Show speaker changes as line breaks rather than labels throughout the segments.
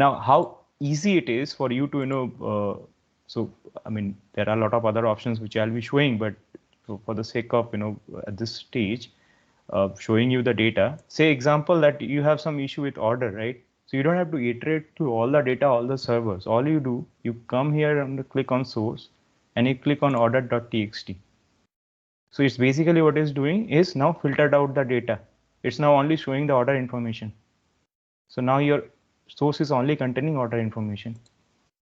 Now, how easy it is for you to, so I mean, there are a lot of other options which I'll be showing, but for the sake of, at this stage, showing you the data. Say example that you have some issue with order, right? So you don't have to iterate through all the data, all the servers. All you do, you come here and click on source, and you click on order.txt. So it's basically what it's doing is now filtered out the data. It's now only showing the order information. So now your source is only containing order information,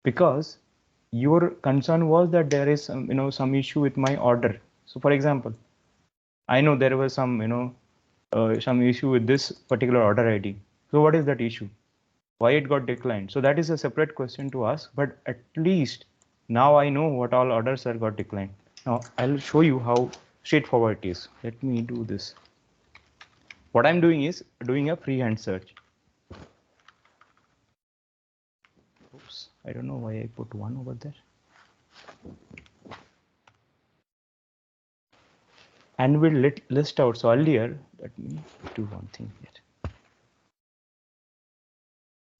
because your concern was that there is some issue with my order. So for example, I know there was some issue with this particular order ID. So what is that issue? Why it got declined? So that is a separate question to ask, but at least now I know what all orders are got declined. Now I'll show you how straightforward it is. Let me do this. What I'm doing is doing a freehand search. Oops, I don't know why I put 1 over there. And we'll list out. So earlier, let me do one thing here.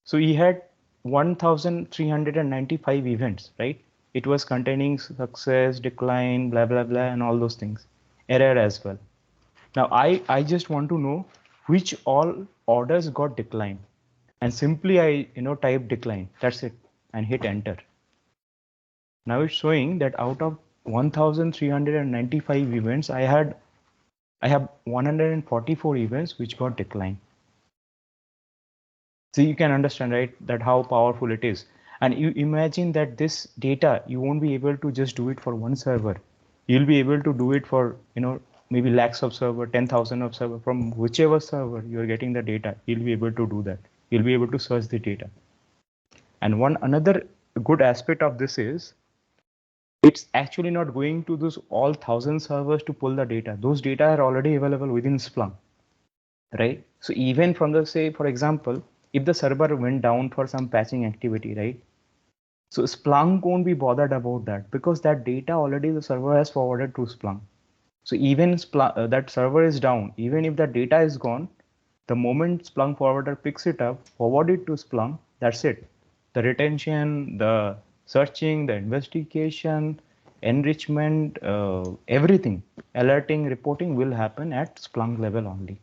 So he had 1,395 events, right? It was containing success, decline, blah, blah, blah, and all those things. Error as well. Now, I just want to know which all orders got declined. And simply I type decline. That's it. And hit enter. Now it's showing that out of 1,395 events, I have 144 events which got declined. So you can understand, right, that how powerful it is. And you imagine that this data, you won't be able to just do it for one server. You'll be able to do it for, maybe lakhs of server, 10,000 of server, from whichever server you're getting the data, you'll be able to do that. You'll be able to search the data. And one another good aspect of this is, it's actually not going to those all 1,000 servers to pull the data. Those data are already available within Splunk, right? So even from the, say, for example, if the server went down for some patching activity, right? So Splunk won't be bothered about that, because that data already the server has forwarded to Splunk. So even that server is down, even if that data is gone, the moment Splunk forwarder picks it up, forward it to Splunk, that's it. The retention, the searching, the investigation, enrichment, everything, alerting, reporting will happen at Splunk level only.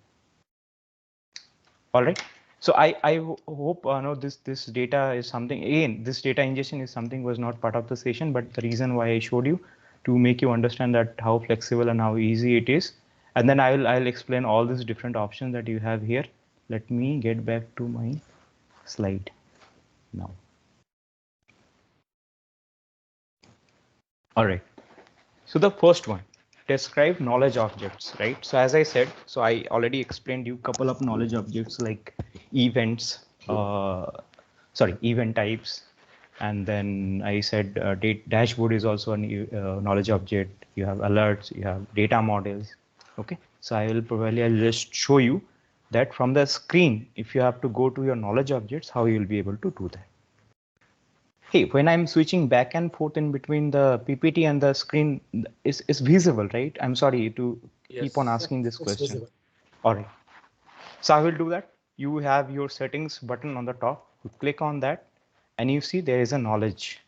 All right. So I hope this data is something, again, this data ingestion is something was not part of the session, but the reason why I showed you, to make you understand that how flexible and how easy it is. And then I'll explain all these different options that you have here. Let me get back to my slide now. All right. So the first one, describe knowledge objects, right? So as I said, so I already explained you a couple of knowledge objects like events, event types. And then I said dashboard is also a knowledge object. You have alerts, you have data models. Okay, so I'll just show you that from the screen, if you have to go to your knowledge objects, how you'll be able to do that. Hey, when I'm switching back and forth in between the PPT and the screen, is visible, right? I'm sorry to keep on asking this question. Visible. All right. So I will do that. You have your settings button on the top. You click on that, and you see there is a knowledge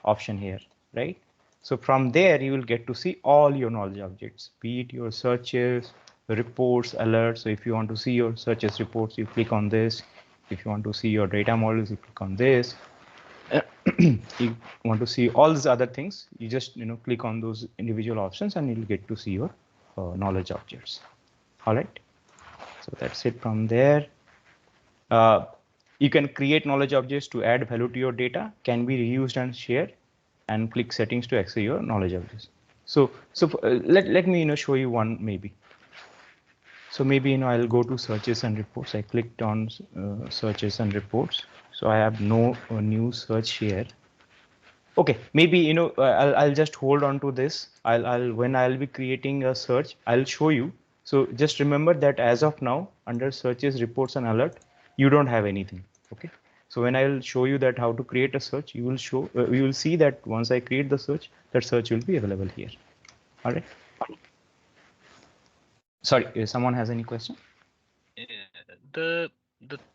option here, right? So from there, you will get to see all your knowledge objects, be it your searches, reports, alerts. So if you want to see your searches reports, you click on this. If you want to see your data models, you click on this. You want to see all these other things, you just click on those individual options and you'll get to see your knowledge objects. All right, so that's it. From there, you can create knowledge objects to add value to your data, can be reused and shared, and click settings to access your knowledge objects. So let me show you one maybe. So maybe I'll go to searches and reports. I clicked on searches and reports. So I have no new search here. Okay, maybe I'll just hold on to this. When I'll be creating a search, I'll show you. So just remember that as of now, under searches, reports, and alert, you don't have anything. Okay. So when I'll show you that how to create a search, you will see that once I create the search, that search will be available here. All right. Sorry, if someone has any question?
The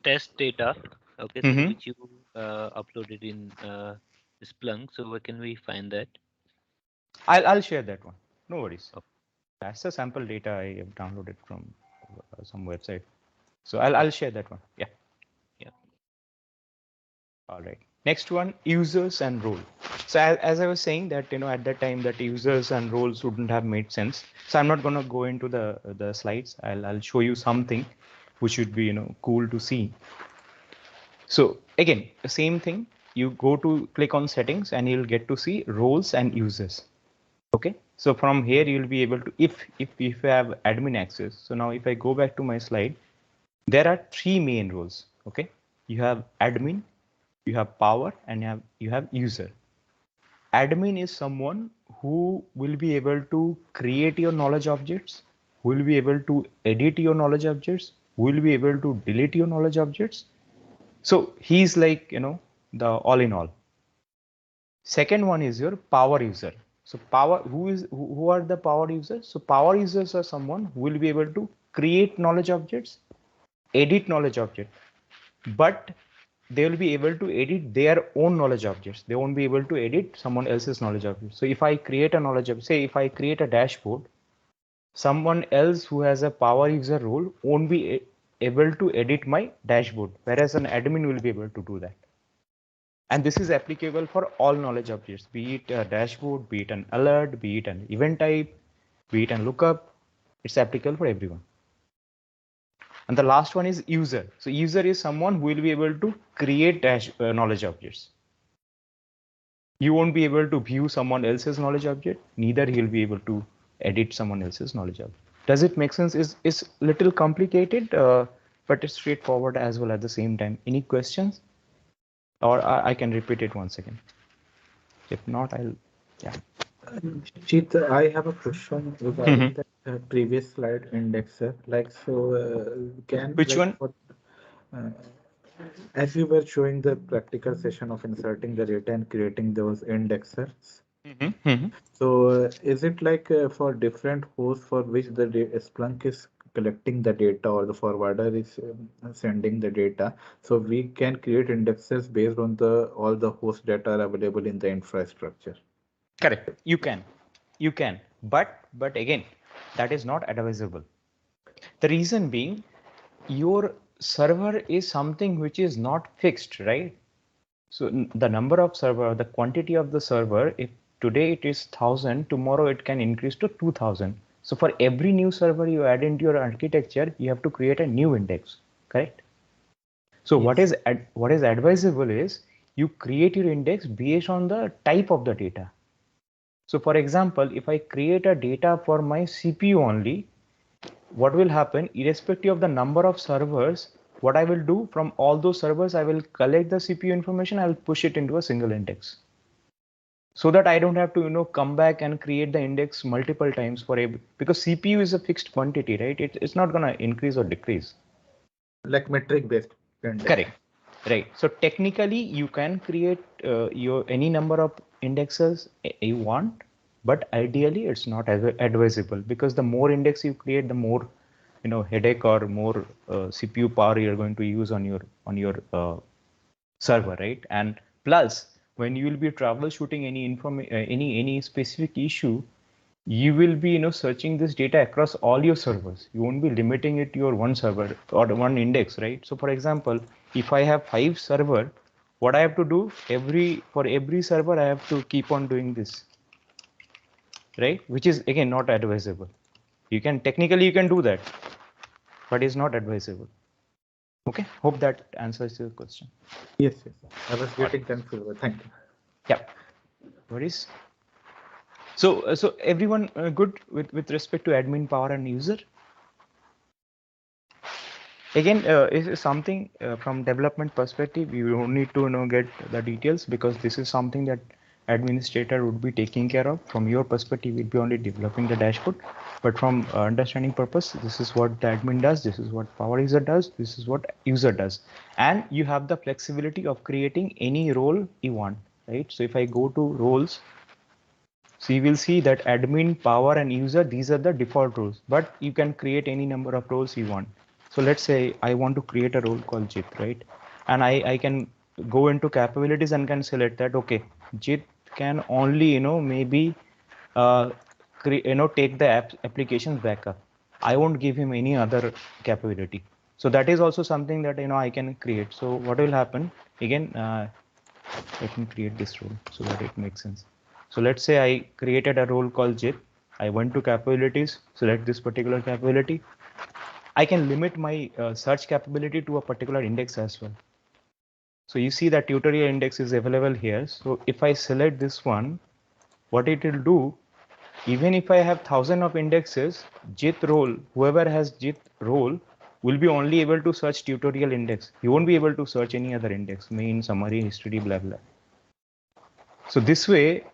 test data, Okay, so
Mm-hmm.
which you uploaded in Splunk. So where can we find that?
I'll share that one. No worries.
Oh,
That's the sample data I have downloaded from some website. So I'll share that one. Yeah.
yeah.
All right. Next one, users and role. So as I was saying that at that time that users and roles wouldn't have made sense. So I'm not gonna go into the slides. I'll show you something which would be cool to see. So again, the same thing. You go to click on settings and you'll get to see roles and users. Okay. So from here you'll be able to if you have admin access. So now if I go back to my slide, there are three main roles. Okay. You have admin, you have power, and you have user. Admin is someone who will be able to create your knowledge objects, who will be able to edit your knowledge objects, who will be able to delete your knowledge objects. So he's like the all in all. Second one is your power user. So power, who are the power users? So power users are someone who will be able to create knowledge objects, edit knowledge object, but they will be able to edit their own knowledge objects. They won't be able to edit someone else's knowledge object. So if I create a knowledge object, say if I create a dashboard, someone else who has a power user role won't be able to edit my dashboard, whereas an admin will be able to do that. And this is applicable for all knowledge objects, be it a dashboard, be it an alert, be it an event type, be it an lookup. It's applicable for everyone. And the last one is user. So user is someone who will be able to create knowledge objects. You won't be able to view someone else's knowledge object, neither he'll be able to edit someone else's knowledge object. Does it make sense? Is little complicated, but it's straightforward as well at the same time. Any questions? Or I can repeat it once again. If not, I'll, yeah.
Jeet, I have a question regarding
Mhm.
the previous slide indexer. Like, so can
Which
like
one?
for uh, as you were showing the practical session of inserting the data and creating those indexers.
Mhm.
So, is it like for different hosts for which the Splunk is collecting the data or the forwarder is sending the data? So we can create indexes based on the all the hosts that are available in the infrastructure.
Correct. You can, but again, that is not advisable. The reason being, your server is something which is not fixed, right? So the number of server, the quantity of the server, if today it is 1,000, tomorrow it can increase to 2,000. So for every new server you add into your architecture, you have to create a new index, correct? So
Yes.
what is advisable is you create your index based on the type of the data. So for example, if I create a data for my CPU only, what will happen, irrespective of the number of servers, what I will do from all those servers, I will collect the CPU information, I will push it into a single index. So that I don't have to, come back and create the index multiple times for every, because CPU is a fixed quantity, right? It's not going to increase or decrease.
Like metric based index.
Correct. Right. So technically, you can create your any number of indexes you want, but ideally, it's not advisable because the more index you create, the more headache or more CPU power you're going to use on your server, right? And plus, when you will be troubleshooting any specific issue, you will be searching this data across all your servers. You won't be limiting it to your one server or one index, right? So for example, if I have 5 server, what I have to do, for every server I have to keep on doing this, right? Which is again not advisable. You can technically you can do that, but it's not advisable. Okay, hope that answers your question.
Yes, yes. I was
All right.
getting confused. Thank you.
Yeah, worries. So everyone good with respect to admin power and user. Again, this is something from development perspective. You don't need to get the details because this is something that administrator would be taking care of. From your perspective, we'd be only developing the dashboard. But from understanding purpose, this is what the admin does. This is what power user does. This is what user does. And you have the flexibility of creating any role you want, right? So if I go to roles, so you will see that admin, power, and user, these are the default roles, but you can create any number of roles you want. So let's say I want to create a role called JIT, right? and I can go into capabilities and can select that, okay, JIT can only, maybe take the applications backup. I won't give him any other capability. So that is also something that I can create. So what will happen again? Let me create this role so that it makes sense. So let's say I created a role called JIT. I went to capabilities, select this particular capability. I can limit my search capability to a particular index as well. So you see that tutorial index is available here. So if I select this one, what it will do, even if I have thousand of indexes, JIT role, whoever has JIT role will be only able to search tutorial index. You won't be able to search any other index, main, summary, history, blah, blah. So this way,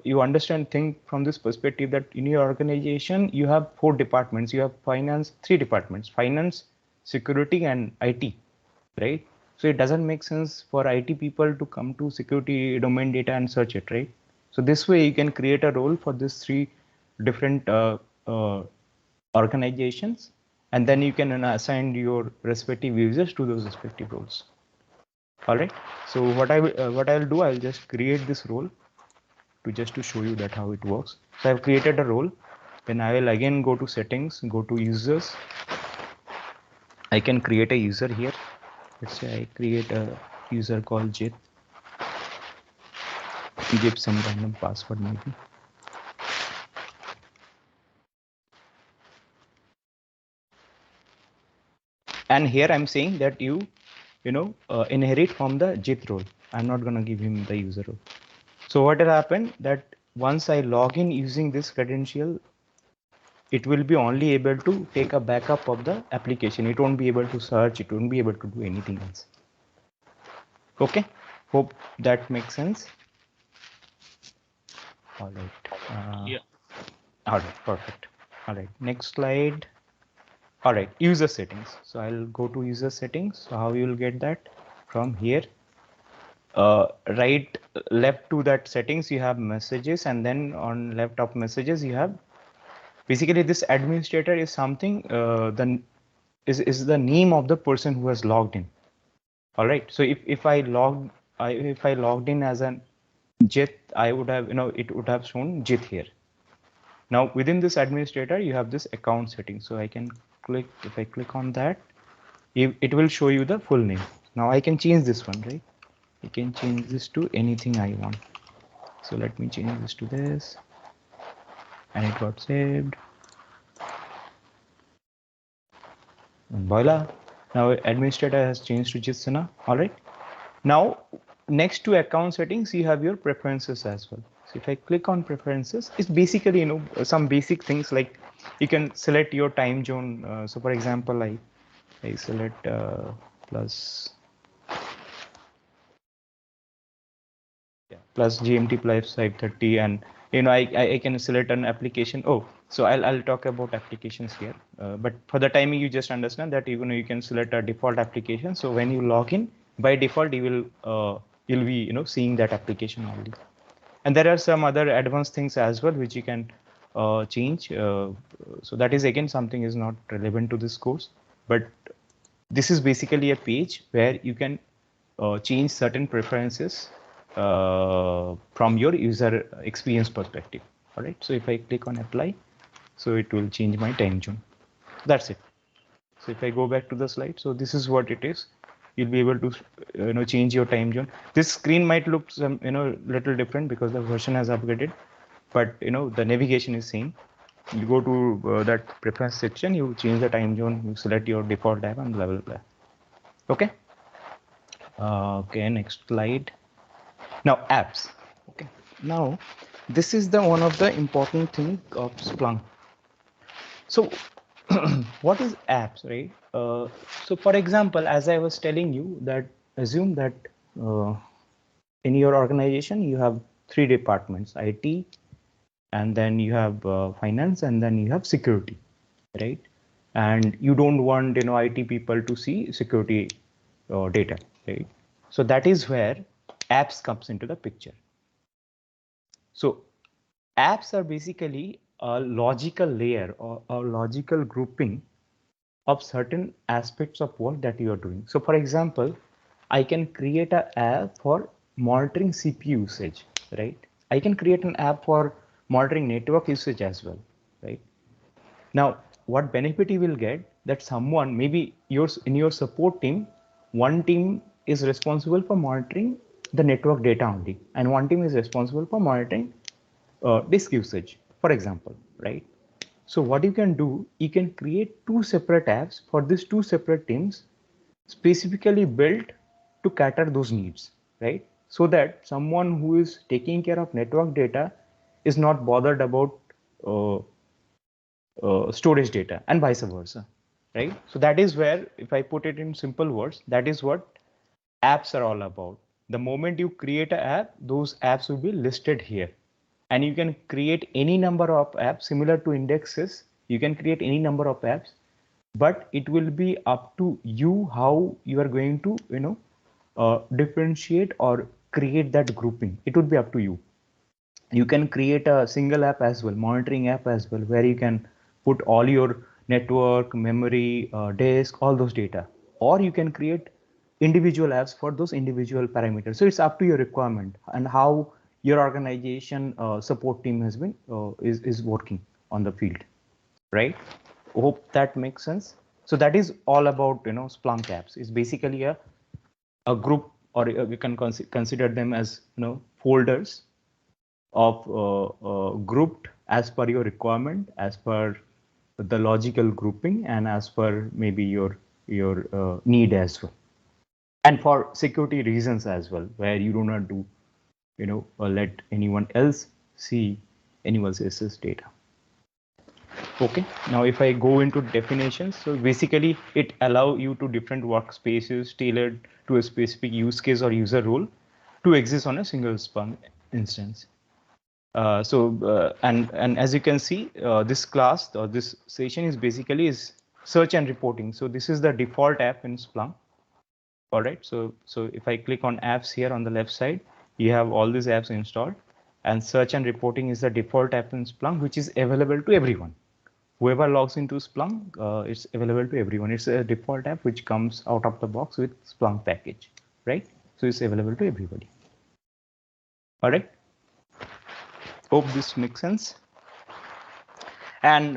you understand, think from this perspective that in your organization, you have 4 departments. You have finance, 3 departments, finance, security, and IT, right? So it doesn't make sense for IT people to come to security domain data and search it, right? So this way you can create a role for these 3 different uh, organizations, and then you can assign your respective users to those respective roles. All right. So what I'll do, I'll just create this role to show you that how it works. So I've created a role. Then I will again go to settings, go to users. I can create a user here. Let's say I create a user called Jit. Give some random password maybe. And here I'm saying that inherit from the Jit role. I'm not gonna give him the user role. So what will happen that once I log in using this credential, it will be only able to take a backup of the application. It won't be able to search. It won't be able to do anything else. Okay. Hope that makes sense. All right.
Yeah.
All right. Perfect. All right. Next slide. All right. User settings. So I'll go to user settings. So how you will get that from here? Right, left to that settings, you have messages, and then on left of messages, you have basically this administrator is something is the name of the person who has logged in. All right. So if I logged in as an JIT, I would have it would have shown JIT here. Now within this administrator, you have this account setting. So I can click, if I click on that, it will show you the full name. Now I can change this one, right? I can change this to anything I want. So let me change this to this, and it got saved. And voila, now administrator has changed to Jitsana. All right. Now, next to account settings, you have your preferences as well. So if I click on preferences, it's basically some basic things like you can select your time zone. So for example, I select plus plus GMT plus 530, and I can select an application. Oh, so I'll talk about applications here, but for the timing, you just understand that you can select a default application. So when you log in, by default you'll be seeing that application only. And there are some other advanced things as well which you can change. So that is again something is not relevant to this course, but this is basically a page where you can change certain preferences from your user experience perspective. All right. So if I click on apply, so it will change my time zone. That's it. So if I go back to the slide, so this is what it is. You'll be able to change your time zone. This screen might look some little different because the version has upgraded, but the navigation is same. You go to that preference section, you change the time zone, you select your default time, and blah blah blah. Okay. Okay, next slide. Now apps. Okay. Now this is the one of the important thing of Splunk. So what is apps, right? So for example, as I was telling you that assume that uh, in your organization you have 3 departments: IT, and then you have finance, and then you have security, right? And you don't want IT people to see security data, right? So that is where apps comes into the picture. So apps are basically a logical layer or a logical grouping of certain aspects of work that you are doing. So for example, I can create an app for monitoring CPU usage, right? I can create an app for monitoring network usage as well, right? Now, what benefit you will get that someone, maybe yours in your support team, one team is responsible for monitoring the network data only, and one team is responsible for monitoring disk usage, for example, right? So what you can do, you can create two separate apps for these two separate teams, specifically built to cater those needs, right? So that someone who is taking care of network data is not bothered about uh, storage data and vice versa, right? So that is where, if I put it in simple words, that is what apps are all about. The moment you create an app, those apps will be listed here, and you can create any number of apps similar to indexes. You can create any number of apps, but it will be up to you how you are going to, differentiate or create that grouping. It would be up to you. You can create a single app as well, monitoring app as well, where you can put all your network, memory, disk, all those data, or you can create individual apps for those individual parameters. So it's up to your requirement and how your organization support team has been is working on the field, right? Hope that makes sense. So that is all about, Splunk apps. It's basically a group, or we can consider them as, folders of grouped as per your requirement, as per the logical grouping, and as per maybe your need as well, and for security reasons as well, where you do not do, let anyone else see anyone else's data. Okay, now if I go into definitions, so basically it allow you to different workspaces tailored to a specific use case or user role to exist on a single Splunk instance. And as you can see, this class or this session is basically is search and reporting. So this is the default app in Splunk. All right. So if I click on apps here on the left side, you have all these apps installed, and search and reporting is the default app in Splunk, which is available to everyone. Whoever logs into Splunk, it's available to everyone. It's a default app which comes out of the box with Splunk package, right? So it's available to everybody. All right. Hope this makes sense. And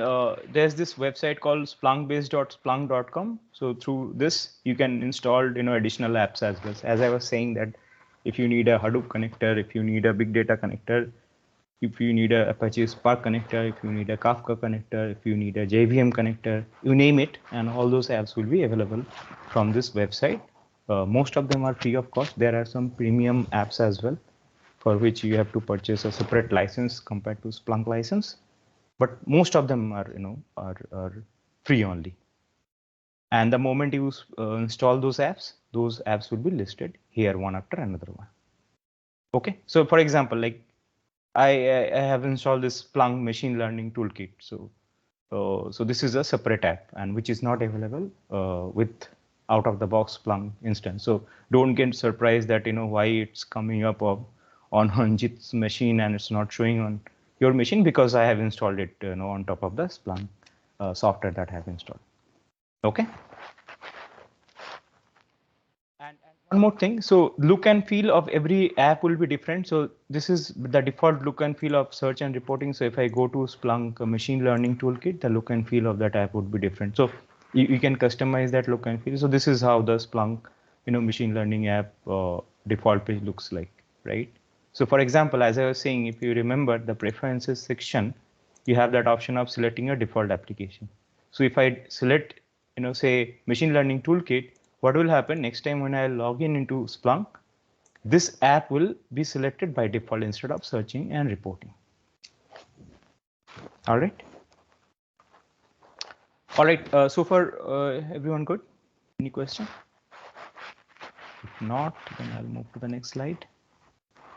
there's this website called splunkbase.splunk.com. So through this, you can install, additional apps as well. As I was saying that if you need a Hadoop connector, if you need a big data connector, if you need a Apache Spark connector, if you need a Kafka connector, if you need a JVM connector, you name it, and all those apps will be available from this website. Most of them are free of cost. There are some premium apps as well, for which you have to purchase a separate license compared to Splunk license. But most of them are, are free only. And the moment you install those apps will be listed here one after another one. Okay, so for example, like I have installed this Splunk machine learning toolkit. So this is a separate app, and which is not available with out of the box Splunk instance. So don't get surprised that why it's coming up on Anjit's machine and it's not showing on your machine, because I have installed it on top of the Splunk software that I have installed. Okay. And one more thing, so look and feel of every app will be different. So this is the default look and feel of search and reporting. So if I go to Splunk machine learning toolkit, the look and feel of that app would be different. So you can customize that look and feel. So this is how the Splunk, machine learning app default page looks like, right? So for example, as I was saying, if you remember the preferences section, you have that option of selecting a default application. So if I select, say machine learning toolkit, what will happen next time when I log in into Splunk, this app will be selected by default instead of searching and reporting. All right. All right. So far, everyone good? Any question? If not, then I'll move to the next slide.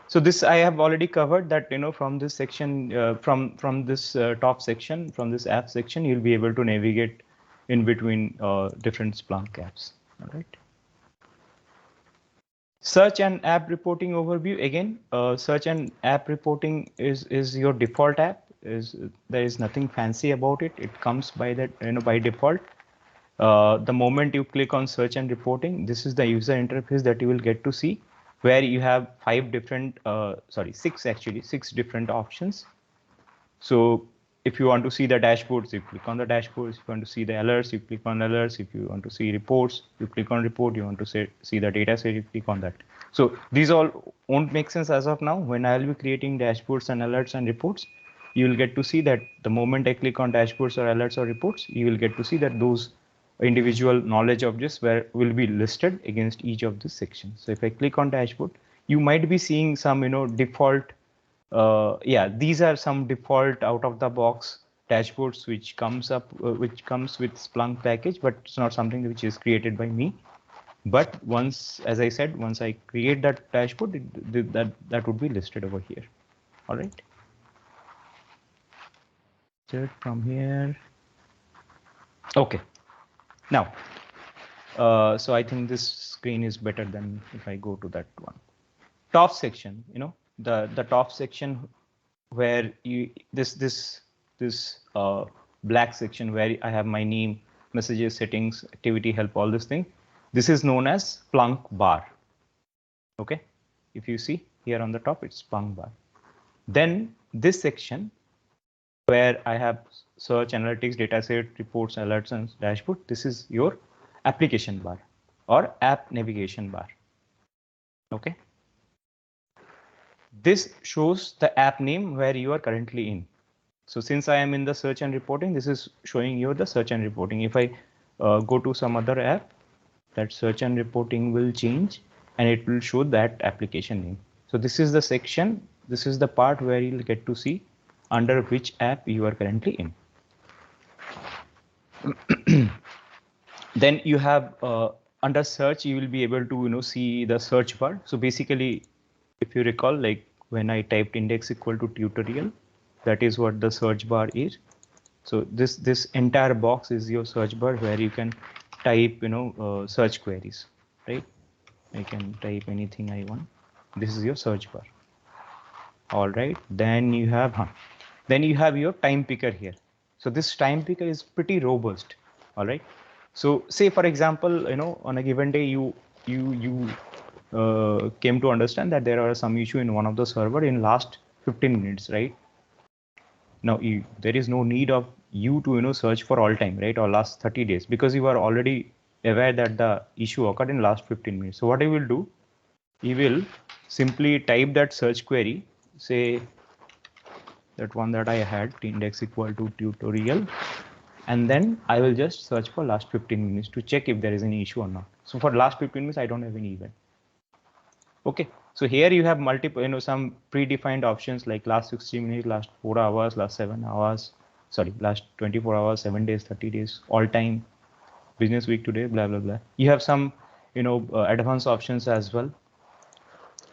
So this I have already covered that, from this section, from this top section, from this app section, you'll be able to navigate in between different Splunk apps. All right. Search and app reporting overview. Again, search and app reporting is your default app. There is nothing fancy about it. It comes by that, by default. The moment you click on search and reporting, this is the user interface that you will get to see, where you have six different options. So if you want to see the dashboards, you click on the dashboards. If you want to see the alerts, you click on alerts. If you want to see reports, you click on report. You want to see the data set, you click on that. So these all won't make sense as of now. When I'll be creating dashboards and alerts and reports, you will get to see that the moment I click on dashboards or alerts or reports, you will get to see that those individual knowledge objects will be listed against each of the sections. So if I click on dashboard, you might be seeing some default yeah, these are some default out of the box dashboards which comes with Splunk package, but it's not something which is created by me. But once, as I said, once I create that dashboard, that would be listed over here. All right. Start from here. Okay. Now, so I think this screen is better than if I go to that one. Top section, the top section where you this black section where I have my name, messages, settings, activity, help, all this thing. This is known as Splunk bar. Okay, if you see here on the top, it's Splunk bar. Then this section where I have search, analytics, dataset, reports, alerts, and dashboard. This is your application bar or app navigation bar. Okay. This shows the app name where you are currently in. So since I am in the search and reporting, this is showing you the search and reporting. If I go to some other app, that search and reporting will change and it will show that application name. So this is the section, this is the part where you'll get to see under which app you are currently in. Then you have under search, you will be able to see the search bar. So basically, if you recall, like when I typed index equal to tutorial, that is what the search bar is. So this entire box is your search bar where you can type search queries, right? I can type anything I want. This is your search bar. All right. Then you have your time picker here. So this time picker is pretty robust. All right. So say for example, on a given day you came to understand that there are some issue in one of the server in last 15 minutes, right? Now there is no need of you to search for all time, right, or last 30 days, because you are already aware that the issue occurred in last 15 minutes. So what I will do, you will simply type that search query, say that one that I had, index equal to tutorial, and then I will just search for last 15 minutes to check if there is any issue or not. So for last 15 minutes, I don't have any event. Okay, so here you have multiple, some predefined options like last 60 minutes, last 4 hours, last 7 hours, sorry, last 24 hours, 7 days, 30 days, all time, business week today, blah, blah, blah. You have some, advanced options as well.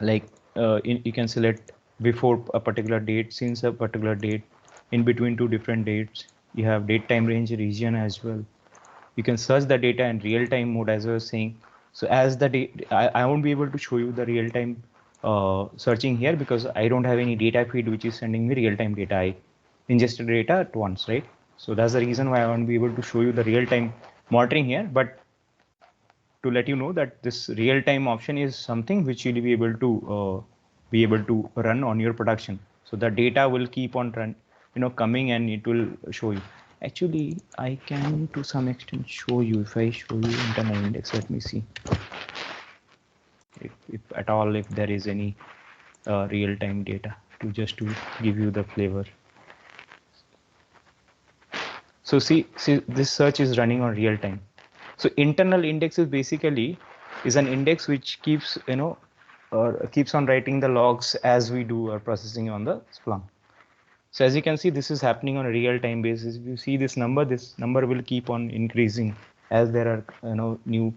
Like you can select before a particular date, since a particular date, in between two different dates. You have date, time, range, region as well. You can search the data in real time mode, as I was saying. So as the date, I won't be able to show you the real time searching here because I don't have any data feed which is sending me real time data. I ingested data at once, right? So that's the reason why I won't be able to show you the real time monitoring here. But to let you know that this real time option is something which you'll be able to run on your production. So the data will keep on coming and it will show you. Actually, I can to some extent show you. If I show you internal index, let me see if at all if there is any real time data to give you the flavor. So see this search is running on real time. So internal index is an index which keeps or keeps on writing the logs as we do our processing on the Splunk. So as you can see, this is happening on a real time basis. If you see this number will keep on increasing as there are new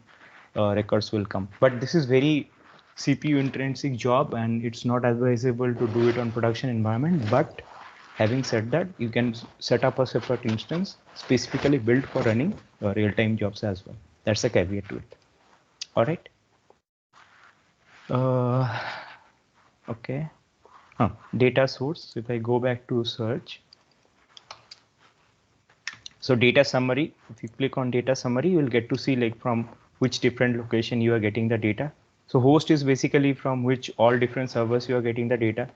records will come. But this is very CPU intrinsic job and it's not advisable to do it on production environment. But having said that, you can set up a separate instance specifically built for running real-time jobs as well. That's a caveat to it. All right. Okay. Data source. If I go back to search, So data summary, if you click on data summary, you will get to see like from which different location you are getting the data. So host is basically from which all different servers you are getting the data.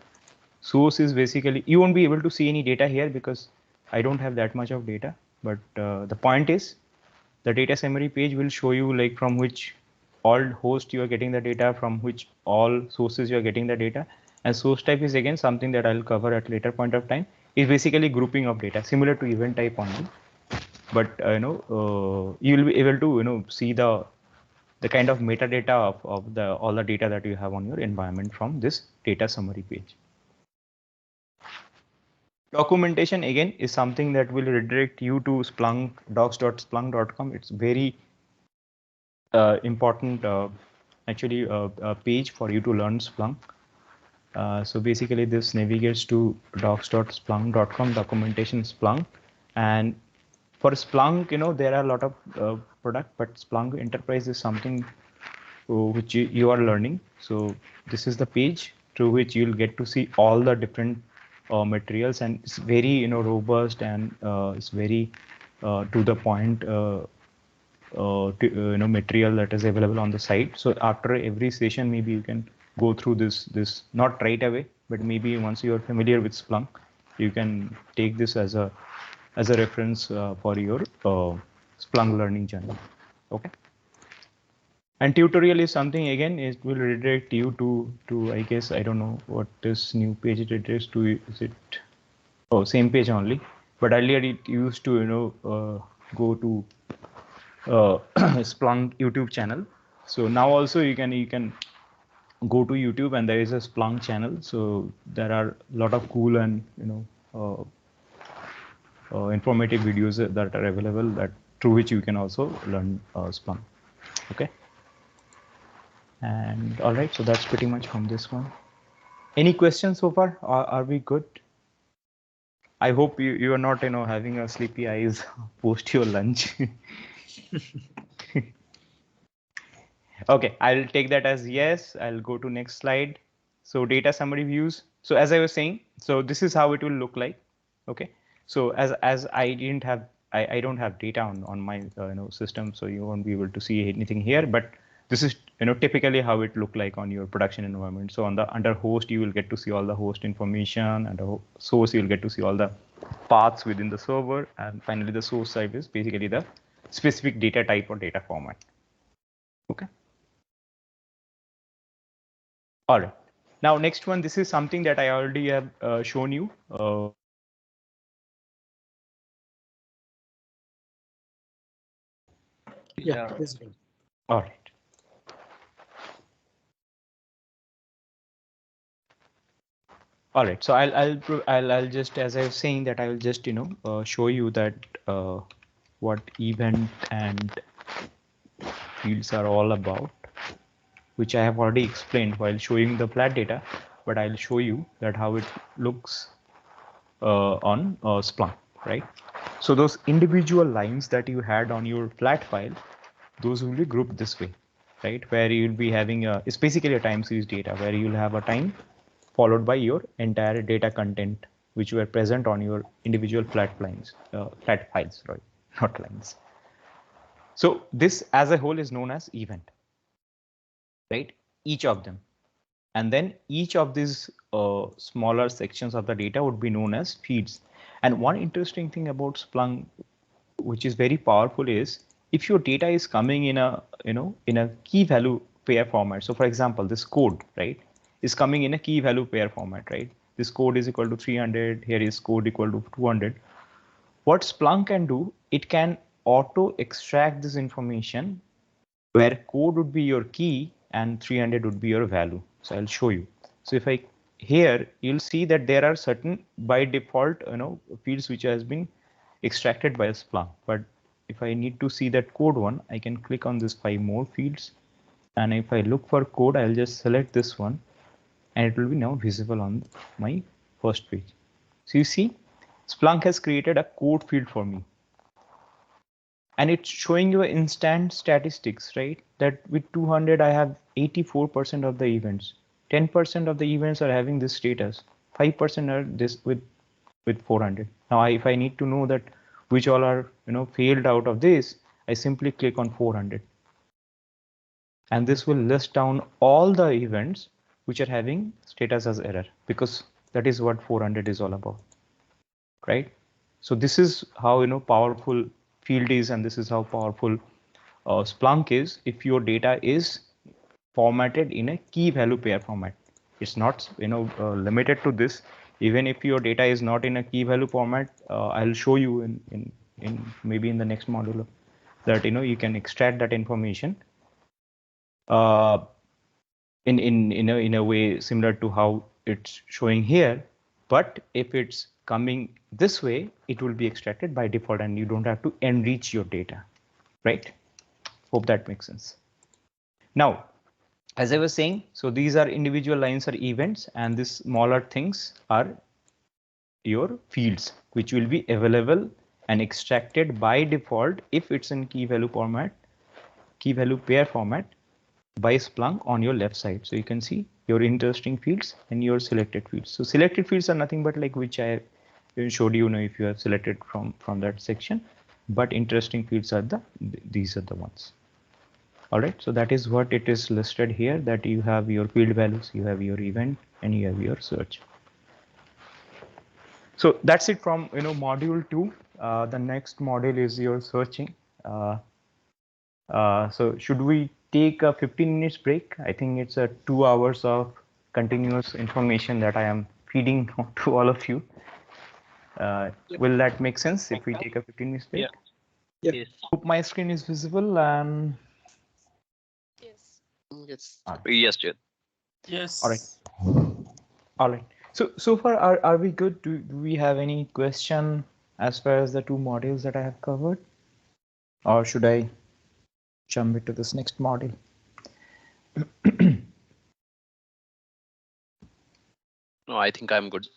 Source is basically, you won't be able to see any data here because I don't have that much of data. But the point is, the data summary page will show you like from which all host you are getting the data, from which all sources you are getting the data. And source type is again something that I'll cover at later point of time. Is basically grouping of data similar to event type only. But you will be able to see the kind of metadata of the all the data that you have on your environment from this data summary page. Documentation again is something that will redirect you to Splunk, docs.splunk.com. It's very important actually page for you to learn Splunk. So basically this navigates to docs.splunk.com, documentation Splunk. And for Splunk, there are a lot of product, but Splunk Enterprise is something which you are learning. So this is the page through which you'll get to see all the different materials, and it's very robust, and it's very to the point material that is available on the site. So after every session, maybe you can go through this not right away, but maybe once you are familiar with Splunk, you can take this as a reference for your Splunk learning journey. Okay. And tutorial is something, again, it will redirect you to I guess, I don't know what this new page it redirects to. Is it, oh, same page only, but earlier it used to go to Splunk YouTube channel. So now also you can go to YouTube, and there is a Splunk channel. So there are a lot of cool and informative videos that are available, that through which you can also learn Splunk. Okay. And all right, so that's pretty much from this one. Any questions so far? Are we good? I hope you are not having a sleepy eyes post your lunch. Okay, I'll take that as yes. I'll go to next slide. So data summary views. So as I was saying, so this is how it will look like. Okay. So as I didn't have, I don't have data on my system, so you won't be able to see anything here. But this is typically how it look like on your production environment. So on the under host, you will get to see all the host information, and the source you'll get to see all the paths within the server, and finally the source type is basically the specific data type or data format. Okay. All right. Now, next one, this is something that I already have shown you.
Yeah.
All right. All right. So I'll just, as I was saying, that I will just show you that what event and fields are all about, which I have already explained while showing the flat data, but I'll show you that how it looks on Splunk, right? So those individual lines that you had on your flat file, those will be grouped this way, right? Where you'll be having it's basically a time series data, where you'll have a time followed by your entire data content, which were present on your individual flat files, right? Not lines. So this as a whole is known as event, right? Each of them. And then each of these smaller sections of the data would be known as feeds. And one interesting thing about Splunk, which is very powerful, is if your data is coming in a in a key value pair format. So for example, this code, right, is coming in a key value pair format, right? This code is equal to 300. Here is code equal to 200. What Splunk can do, it can auto extract this information where code would be your key and 300 would be your value. So I'll show you. So if I here, you'll see that there are certain by default fields which has been extracted by Splunk. But if I need to see that code one, I can click on this 5 more fields. And if I look for code, I'll just select this one, and it will be now visible on my first page. So you see, Splunk has created a code field for me. And it's showing you instant statistics, right? That with 200, I have 84% of the events. 10% of the events are having this status. 5% are this with 400. Now, if I need to know that which all are failed out of this, I simply click on 400, and this will list down all the events which are having status as error, because that is what 400 is all about, right? So this is how powerful field is, and this is how powerful Splunk is. If your data is formatted in a key value pair format, it's not limited to this. Even if your data is not in a key value format, I'll show you in maybe in the next module that you can extract that information uh, in a way similar to how it's showing here. But if it's coming this way, it will be extracted by default, and you don't have to enrich your data, right? Hope that makes sense. Now, as I was saying, so these are individual lines or events, and these smaller things are your fields, which will be available and extracted by default if it's in key value format, key value pair format, by Splunk on your left side. So you can see your interesting fields and your selected fields. So selected fields are nothing but like which I showed you, if you have selected from that section, but interesting fields are these are the ones. All right, so that is what it is listed here, that you have your field values, you have your event, and you have your search. So that's it from module 2. The next module is your searching. So should we take a 15 minutes break? I think it's a 2 hours of continuous information that I am feeding to all of you. Will that make sense if we take a 15 minutes break?
Yeah.
Yeah.
Yes.
Hope my screen is visible and
Yes.
Yes.
Yes, Jit.
Yes.
all right. All right. So far are we good? Do we have any question as far as the 2 modules that I have covered? Or should I jump into this next module?
No, I think I'm good.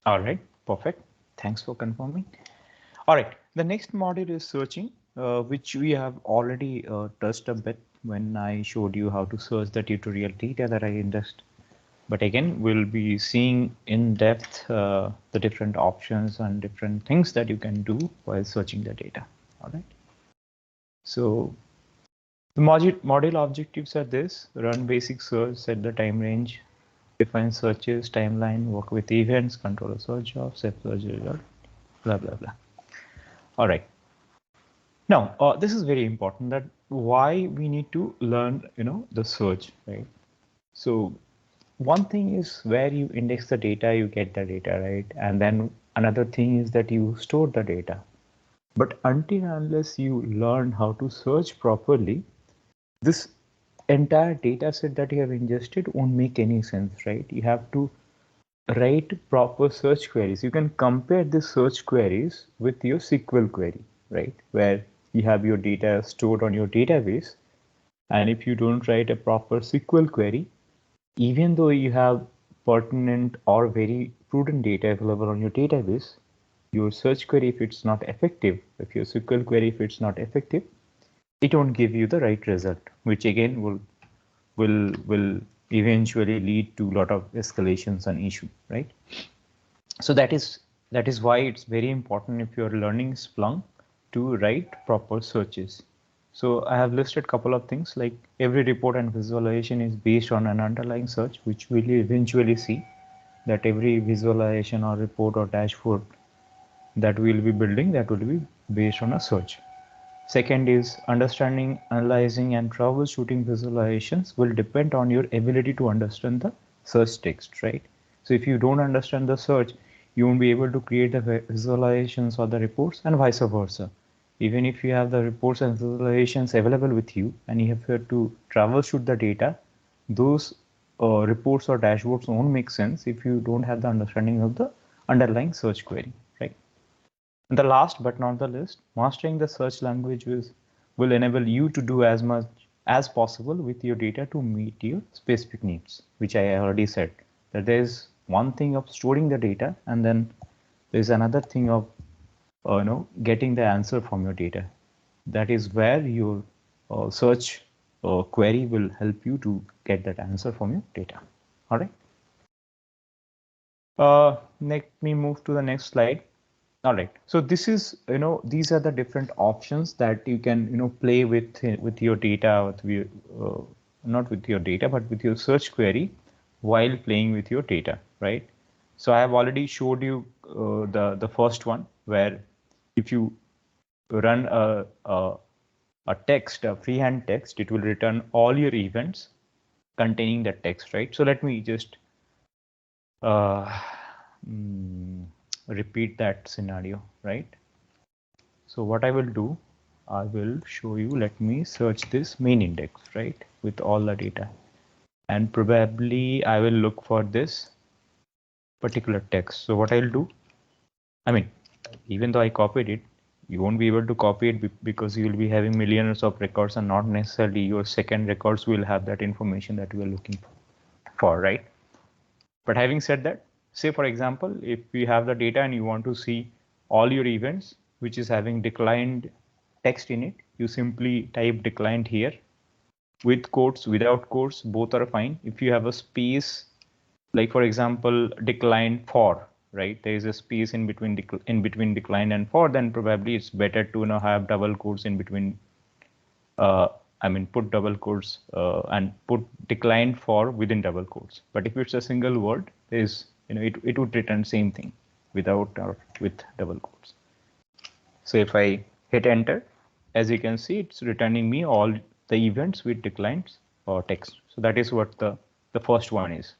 All right, perfect. Thanks for confirming. All right, the next module is searching, which we have already touched a bit when I showed you how to search the tutorial data that I indexed. But again, we'll be seeing in depth the different options and different things that you can do while searching the data. All right. So the module objectives are this: run basic search, set the time range, define searches, timeline, work with events, control a search job, set search result, blah, blah, blah. All right. Now, this is very important, that why we need to learn, the search, right? So one thing is where you index the data, you get the data, right? And then another thing is that you store the data. But until and unless you learn how to search properly, this entire data set that you have ingested won't make any sense, right? You have to write proper search queries. You can compare the search queries with your SQL query, right? Where you have your data stored on your database. And if you don't write a proper SQL query, even though you have pertinent or very prudent data available on your database, your search query, if it's not effective, if your SQL query, if it's not effective, it won't give you the right result, which again will eventually lead to a lot of escalations and issue, right? So that is why it's very important if you're learning Splunk to write proper searches. So I have listed a couple of things, like every report and visualization is based on an underlying search, which we'll eventually see that every visualization or report or dashboard that we'll be building, that will be based on a search. Second is understanding, analyzing, and troubleshooting visualizations will depend on your ability to understand the search text, right? So if you don't understand the search, you won't be able to create the visualizations or the reports, and vice versa. Even if you have the reports and visualizations available with you and you have to troubleshoot the data, those reports or dashboards won't make sense if you don't have the understanding of the underlying search query, right? And the last but not the least, mastering the search language will enable you to do as much as possible with your data to meet your specific needs, which I already said, that there's one thing of storing the data, and then there's another thing of getting the answer from your data. That is where your search query will help you to get that answer from your data. All right. Let me move to the next slide. All right. So this is, these are the different options that you can, play with your data, with your, not with your data, but with your search query while playing with your data, right? So I have already showed you the first one where if you run a text, a freehand text, it will return all your events containing that text, right? So let me just uh, mm, repeat that scenario, right? So what I will do, I will show you, let me search this main index, right, with all the data. And probably I will look for this particular text. So what I'll do, I mean, even though I copied it, you won't be able to copy it because you will be having millions of records and not necessarily your second records will have that information that you are looking for, right? But having said that, say for example, if you have the data and you want to see all your events, which is having declined text in it, you simply type declined here. With quotes, without quotes, both are fine. If you have a space, like for example, decline for, right? There is a space in between decline and for, then probably it's better to have double quotes in between. I mean, put double quotes and put declined for within double quotes. But if it's a single word, is it would return same thing without or with double quotes. So if I hit enter, as you can see, it's returning me all the events with declines or text. So that is what the first one is.